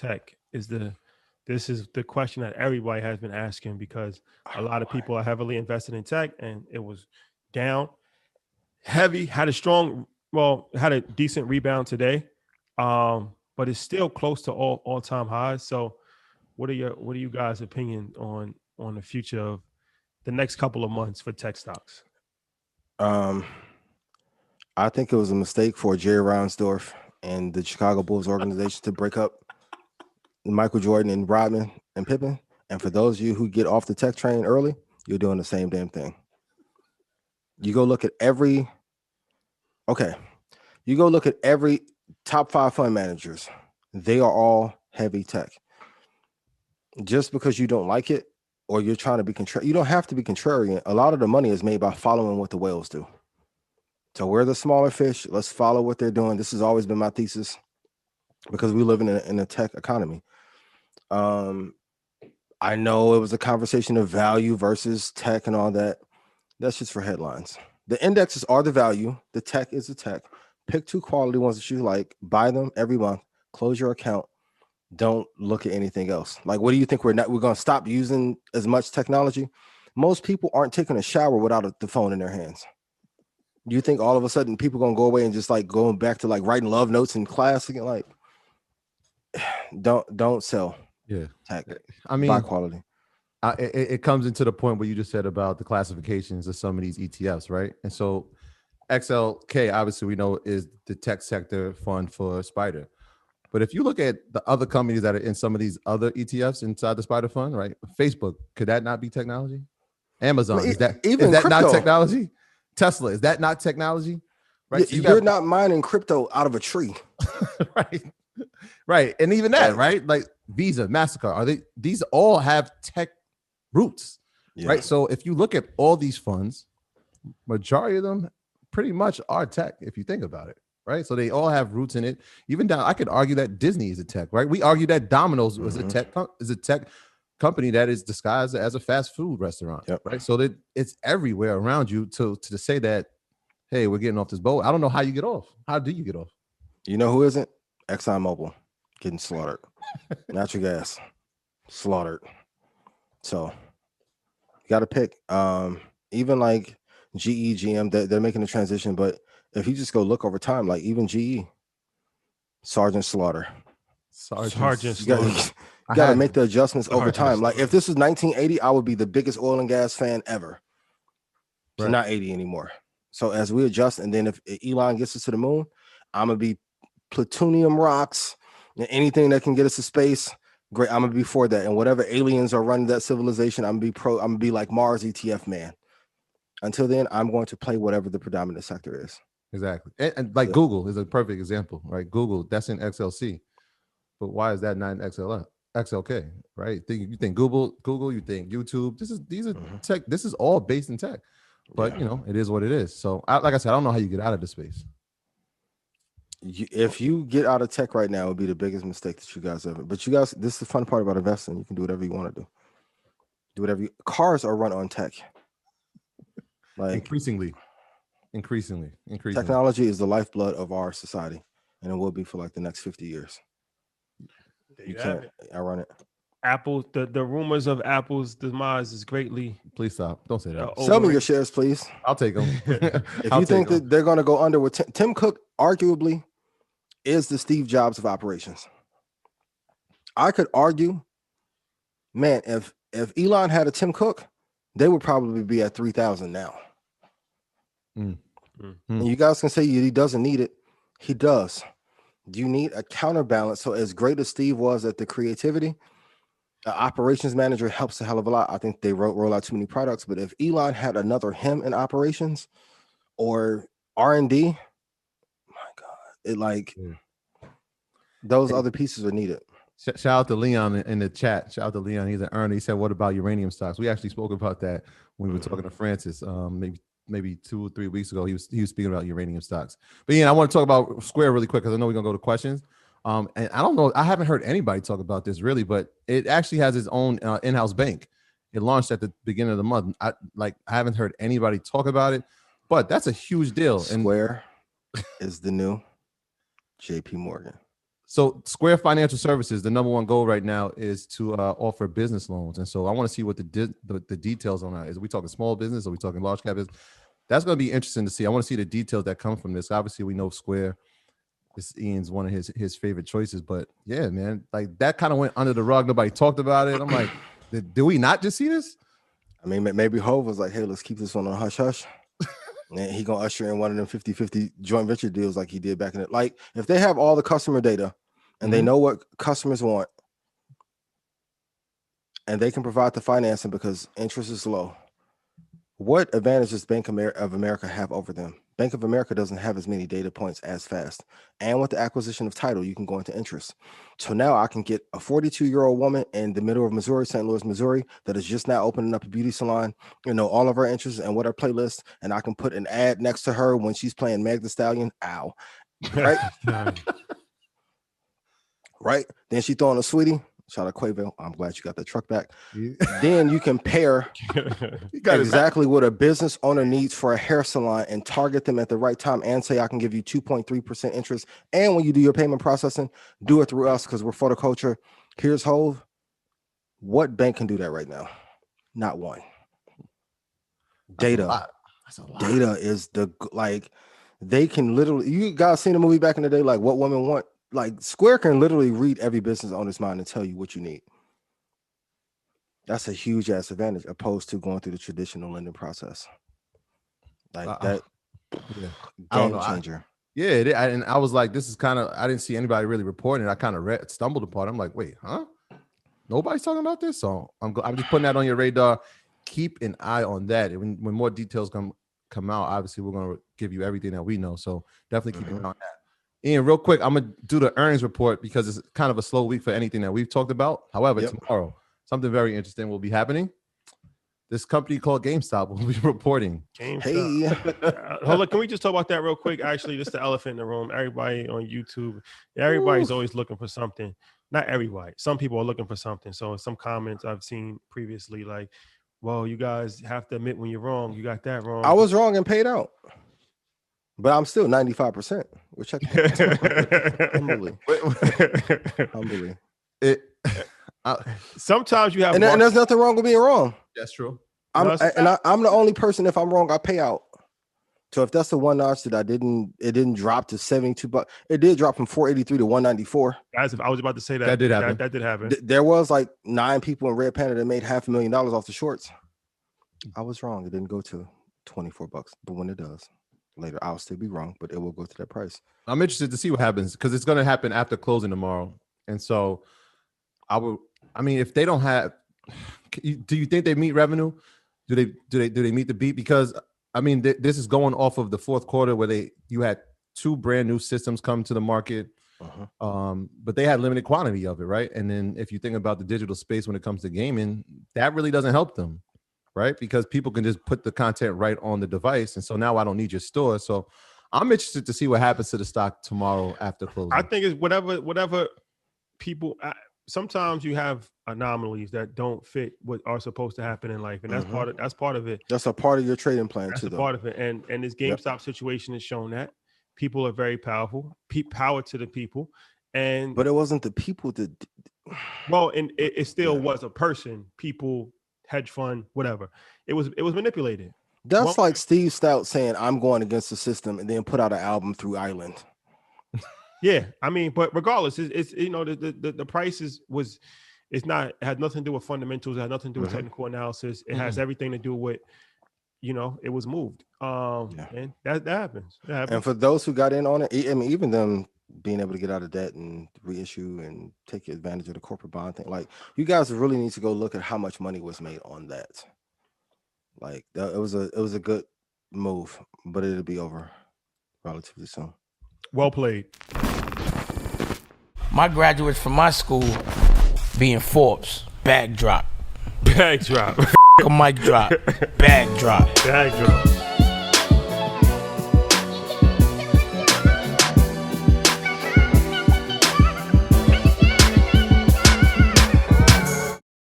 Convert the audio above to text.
tech this is the question that everybody has been asking because a lot of people are heavily invested in tech and it was down heavy, had a decent rebound today. But it's still close to all-time highs. So what are you guys' opinion on the future of the next couple of months for tech stocks? Um, I think it was a mistake for Jerry Reinsdorf and the Chicago Bulls organization to break up Michael Jordan and Rodman and Pippen. And for those of you who get off the tech train early, you're doing the same damn thing. You go look at every top 5 fund managers. They are all heavy tech. Just because you don't like it or you're trying to be you don't have to be contrarian. A lot of the money is made by following what the whales do. So we're the smaller fish. Let's follow what they're doing. This has always been my thesis because we live in a tech economy. I know it was a conversation of value versus tech and all that. That's just for headlines. The indexes are the value. The tech is the tech. Pick 2 quality ones that you like. Buy them every month. Close your account. Don't look at anything else. Like, what do you think we're going to stop using as much technology? Most people aren't taking a shower without the phone in their hands. Do you think all of a sudden people going to go away and just like going back to like writing love notes in class again? Like, don't sell. Yeah. Tech. I mean, buy quality. It comes into the point where you just said about the classifications of some of these ETFs, right? And so XLK, obviously, we know is the tech sector fund for Spider. But if you look at the other companies that are in some of these other ETFs inside the Spider Fund, right? Facebook, could that not be technology? Amazon, is that crypto, not technology? Tesla, is that not technology? Right. So you're not mining crypto out of a tree. Right. Right. And even that, right? Like Visa, MasterCard, these all have tech roots, right? So if you look at all these funds, majority of them pretty much are tech if you think about it, right? So they all have roots in it. Even down, I could argue that Disney is a tech, right? We argue that Domino's is a tech company that is disguised as a fast food restaurant, right? So that it's everywhere around you to say that, hey, we're getting off this boat. I don't know how you get off. How do you get off? You know who isn't? ExxonMobil getting slaughtered. Natural gas slaughtered. So you got to pick. Even like GE, GM, they're making a transition. But if you just go look over time, like even GE, Sergeant Slaughter. Sergeant You got to make the adjustments over time. Like if this was 1980, I would be the biggest oil and gas fan ever. It's not 80 anymore. So as we adjust, and then if Elon gets us to the moon, I'm gonna be plutonium rocks and anything that can get us to space. Great, I'm gonna be for that. And whatever aliens are running that civilization, I'm gonna be like Mars ETF man. Until then, I'm going to play whatever the predominant sector is. Exactly. And like Google is a perfect example, right? Google, that's in XLC. But why is that not in XLK, right? You think Google, you think YouTube. These are tech. This is all based in tech. But you know, it is what it is. So like I said, I don't know how you get out of the space. If you get out of tech right now, it would be the biggest mistake that you guys ever. But you guys, this is the fun part about investing. You can do whatever you want to do. Do whatever cars are run on tech. Like increasingly. Technology is the lifeblood of our society, and it will be for like the next 50 years. You can't outrun it. Apple, the rumors of Apple's demise is greatly. Please stop. Don't say that. Sell me your shares, please. I'll take them. If you think that they're going to go under with Tim Cook, arguably is the Steve Jobs of operations. I could argue, man, if Elon had a Tim Cook, they would probably be at 3,000 now. And you guys can say he doesn't need it. He does. Do you need a counterbalance? So as great as Steve was at the creativity, an operations manager helps a hell of a lot. I think they roll out too many products. But if Elon had another him in operations or R&D, my God, those other pieces are needed. Shout out to Leon in the chat. Shout out to Leon. He's an earner. He said, "What about uranium stocks?" We actually spoke about that when we were talking to Francis. Maybe 2 or 3 weeks ago, he was speaking about uranium stocks. But I want to talk about Square really quick because I know we're gonna go to questions. And I don't know, I haven't heard anybody talk about this really, but it actually has its own in-house bank. It launched at the beginning of the month. I haven't heard anybody talk about it, but that's a huge deal. Square is the new JP Morgan. So Square Financial Services, the number one goal right now is to offer business loans. And so I want to see what the details on that is. Are we talking small business? Are we talking large cap business? That's going to be interesting to see. I want to see the details that come from this. Obviously, we know Square. This Ian's one of his favorite choices. But yeah, man, like that kind of went under the rug. Nobody talked about it. I'm like, did we not just see this? I mean, maybe Hov was like, hey, let's keep this on a hush hush. And he gonna usher in one of them 50-50 joint venture deals like he did back in it. Like if they have all the customer data and they know what customers want and they can provide the financing because interest is low, what advantage does Bank of America have over them? Bank of America doesn't have as many data points as fast. And with the acquisition of title, you can go into interest. So now I can get a 42-year-old woman in the middle of Missouri, St. Louis, Missouri, that is just now opening up a beauty salon, all of her interests and what her playlist, and I can put an ad next to her when she's playing Meg Thee Stallion. Ow. Right? Right? Then she throwing a sweetie. Shout out Quavo. I'm glad you got the truck back. Then you can pair exactly what a business owner needs for a hair salon and target them at the right time and say, I can give you 2.3% interest. And when you do your payment processing, do it through us because we're for the culture. Here's Hov. What bank can do that right now? Not one. Data. That's a lot. Data is they can literally, you guys seen a movie back in the day, like What Women Want? Like Square can literally read every business owner's mind and tell you what you need. That's a huge ass advantage opposed to going through the traditional lending process. Like that game changer. And I was like, this is kind of, I didn't see anybody really reporting it. I kind of stumbled upon it. I'm like, wait, huh? Nobody's talking about this? So I'm just putting that on your radar. Keep an eye on that. When more details come out, obviously we're going to give you everything that we know. So definitely keep an eye on that. Ian, real quick, I'm going to do the earnings report because it's kind of a slow week for anything that we've talked about. However, tomorrow, something very interesting will be happening. This company called Gamestop will be reporting. GameStop. Hey. Hold on, can we just talk about that real quick? Actually, just the elephant in the room. Everybody on YouTube, everybody's always looking for something. Not everybody. Some people are looking for something. So some comments I've seen previously, like, well, you guys have to admit when you're wrong. You got that wrong. I was wrong and paid out. But I'm still 95%. Which humbly. Sometimes you have, and there's nothing wrong with being wrong. That's true. I'm the only person. If I'm wrong, I pay out. So if that's the one notch that it didn't drop to $72. It did drop from $483 to $194. Guys, I was about to say that did happen. That did happen. There was like 9 people in Red Panda that made $500,000 off the shorts. I was wrong. It didn't go to $24, but when it does. Later, I'll still be wrong, but it will go to that price. I'm interested to see what happens because it's going to happen after closing tomorrow. And so if they don't have, do you think they meet revenue? Do they meet the beat? Because this is going off of the fourth quarter where you had 2 brand new systems come to the market, but they had limited quantity of it, right? And then if you think about the digital space when it comes to gaming, that really doesn't help them. Right, because people can just put the content right on the device, and so now I don't need your store. So I'm interested to see what happens to the stock tomorrow after closing. I think it's whatever people. Sometimes you have anomalies that don't fit what are supposed to happen in life, and that's part of it. That's a part of your trading plan that's too. That's a part of it, and this GameStop situation has shown that people are very powerful. Power to the people, but it wasn't the people that. Well, and it still was a person. People. Hedge fund, whatever. It was manipulated. That's like Steve Stout saying, I'm going against the system and then put out an album through Island. Yeah. But regardless, it's the price it had nothing to do with fundamentals. It had nothing to do with technical analysis. It has everything to do with, it was moved. And that happens. And for those who got in on it, even them being able to get out of debt and reissue and take advantage of the corporate bond thing, like you guys really need to go look at how much money was made on that. Like it was a good move, but it'll be over relatively soon. Well played. My graduates from my school being Forbes, bag drop. A mic drop. Bag drop. Bag drop.